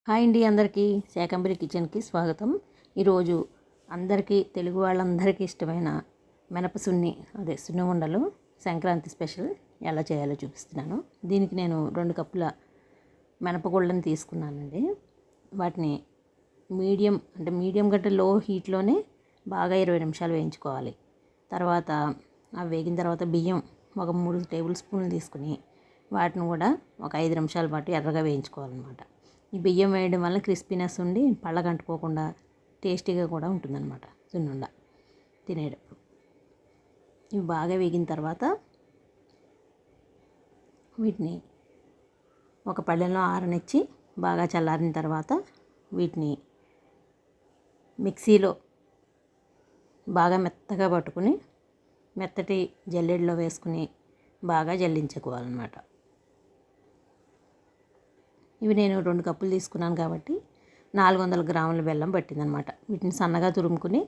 Hi అండి, అందరికీ శాకంబరి కిచెన్కి స్వాగతం. ఈరోజు అందరికీ తెలుగు వాళ్ళందరికీ ఇష్టమైన మినపసున్ని సున్ని ఉండలు సంక్రాంతి స్పెషల్ ఎలా చేయాలో చూపిస్తున్నాను. దీనికి నేను 2 కప్పుల మినపగుళ్ళని తీసుకున్నానండి. వాటిని మీడియం గంట లో హీట్లోనే బాగా 20 నిమిషాలు వేయించుకోవాలి. తర్వాత అవి వేగిన తర్వాత బియ్యం ఒక 3 టేబుల్ స్పూన్లు తీసుకుని వాటిని కూడా ఒక 5 నిమిషాల పాటు ఎర్రగా వేయించుకోవాలన్నమాట. ఈ బియ్యం వేయడం వల్ల క్రిస్పీనెస్ ఉండి పళ్ళకు అంటుకోకుండా టేస్టీగా కూడా ఉంటుందన్నమాట సున్నుండ తినేటప్పుడు. ఇవి బాగా వేగిన తర్వాత వీటిని ఒక పళ్ళెంలో ఆరనిచ్చి బాగా చల్లారిన తర్వాత వీటిని మిక్సీలో బాగా మెత్తగా పట్టుకుని మెత్తటి జల్లెడలో వేసుకుని బాగా జల్లించుకోవాలన్నమాట. ఇవి నేను 2 కప్పులు తీసుకున్నాను కాబట్టి 400 గ్రాముల బెల్లం పట్టిందనమాట. వీటిని సన్నగా తురుముకుని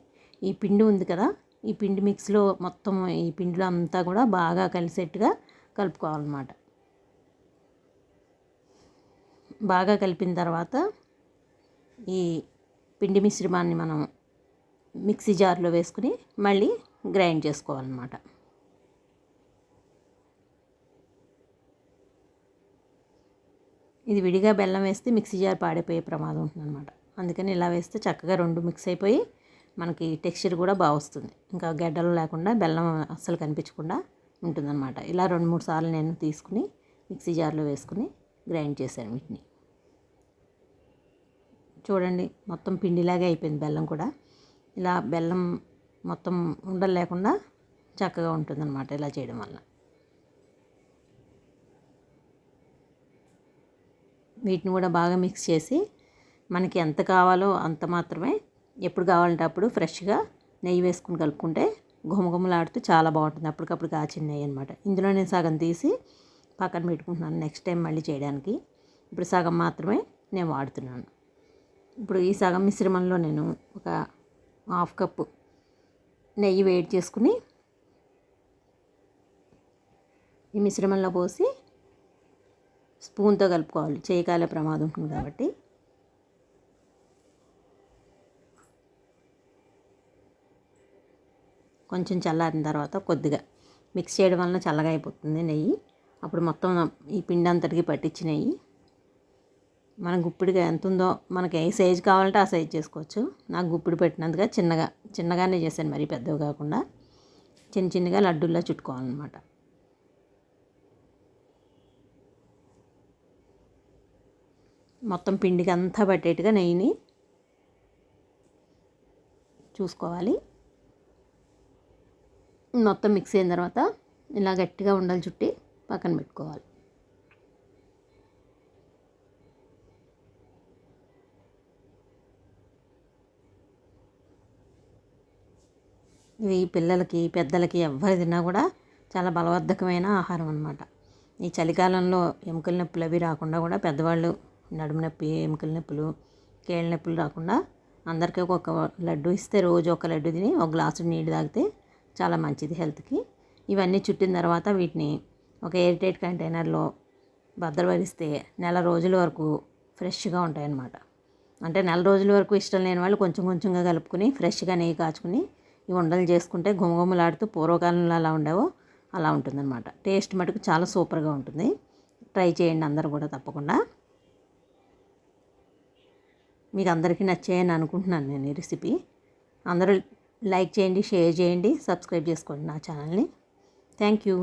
ఈ పిండి ఉంది కదా, ఈ పిండి మిక్స్లో మొత్తం ఈ పిండిలో అంతా కూడా బాగా కలిసేట్టుగా కలుపుకోవాలన్నమాట. బాగా కలిపిన తర్వాత ఈ పిండి మిశ్రమాన్ని మనం మిక్సీ జార్లో వేసుకుని మళ్ళీ గ్రైండ్ చేసుకోవాలన్నమాట. ఇది విడిగా బెల్లం వేస్తే మిక్సీ జార్ పాడైపోయే ప్రమాదం ఉంటుందన్నమాట. అందుకని ఇలా వేస్తే చక్కగా 2 మిక్స్ అయిపోయి మనకి టెక్స్చర్ కూడా బాగా వస్తుంది. ఇంకా గడ్డలు లేకుండా బెల్లం అస్సలు కనిపించకుండా ఉంటుందన్నమాట. ఇలా 2-3 సార్లు నేను తీసుకుని మిక్సీ జార్లో వేసుకుని గ్రైండ్ చేశాను వీటిని. చూడండి, మొత్తం పిండిలాగే అయిపోయింది బెల్లం కూడా. ఇలా బెల్లం మొత్తం ఉండలు లేకుండా చక్కగా ఉంటుందన్నమాట ఇలా చేయడం వల్ల. వీటిని కూడా బాగా మిక్స్ చేసి మనకి ఎంత కావాలో అంత మాత్రమే, ఎప్పుడు కావాలంటే అప్పుడు ఫ్రెష్గా నెయ్యి వేసుకుని కలుపుకుంటే గుమగుమలాడుతూ చాలా బాగుంటుంది. అప్పటికప్పుడు కాచిన నెయ్యి అనమాట. ఇందులో నేను సగం తీసి పక్కన పెట్టుకుంటున్నాను నెక్స్ట్ టైం మళ్ళీ చేయడానికి. ఇప్పుడు సగం మాత్రమే నేను వాడుతున్నాను. ఇప్పుడు ఈ సగం మిశ్రమంలో నేను ఒక 1/2 కప్పు నెయ్యి వేడి చేసుకుని ఈ మిశ్రమంలో పోసి స్పూన్తో కలుపుకోవాలి, చేయి కాలే ప్రమాదం ఉంటుంది కాబట్టి. కొంచెం చల్లారిన తర్వాత కొద్దిగా మిక్స్ చేయడం వలన చల్లగా అయిపోతుంది నెయ్యి. అప్పుడు మొత్తం ఈ పిండి అంతటికి పట్టించి నెయ్యి మన గుప్పిడిగా ఎంత ఉందో మనకి ఏ సైజు కావాలంటే ఆ సైజు చేసుకోవచ్చు. నాకు గుప్పిడి పెట్టినందుగా చిన్నగానే చేశాను, మరీ పెద్దవి కాకుండా చిన్నగా లడ్డూల్లా చుట్టుకోవాలన్నమాట. మొత్తం పిండికి అంతా పట్టేట్టుగా నెయ్యిని చూసుకోవాలి. మొత్తం మిక్స్ అయిన తర్వాత ఇలా గట్టిగా ఉండలు చుట్టి పక్కన పెట్టుకోవాలి. ఇవి పిల్లలకి పెద్దలకి ఎవరు తిన్నా కూడా చాలా బలవర్ధకమైన ఆహారం అన్నమాట. ఈ చలికాలంలో ఎముకల నొప్పులు అవి రాకుండా కూడా పెద్దవాళ్ళు నడుము నొప్పి, ఎముకల నొప్పులు, కీళ్ళ నొప్పులు రాకుండా అందరికీ ఒక లడ్డు ఇస్తే రోజు ఒక లడ్డు తిని ఒక గ్లాసు నీళ్ళు తాగితే చాలా మంచిది హెల్త్కి. ఇవన్నీ చుట్టిన తర్వాత వీటిని ఒక ఎయిర్ టైట్ కంటైనర్లో భద్రపరిస్తే నెల రోజుల వరకు ఫ్రెష్గా ఉంటాయన్నమాట. అంటే నెల రోజుల వరకు ఇష్టం లేని వాళ్ళు కొంచెం కొంచెంగా కలుపుకుని ఫ్రెష్గా నెయ్యి కాచుకుని ఈ ఉండలు చేసుకుంటే గుమగుమలాడుతూ పూర్వకాలంలో అలా ఉండేవో అలా ఉంటుందన్నమాట. టేస్ట్ మటుకు చాలా సూపర్గా ఉంటుంది. ట్రై చేయండి అందరూ కూడా తప్పకుండా. మీకు అందరికీ నచ్చాయని అనుకుంటున్నాను నేను ఈ రెసిపీ. అందరూ లైక్ చేయండి, షేర్ చేయండి, సబ్స్క్రైబ్ చేసుకోండి నా ఛానల్ని. Thank you.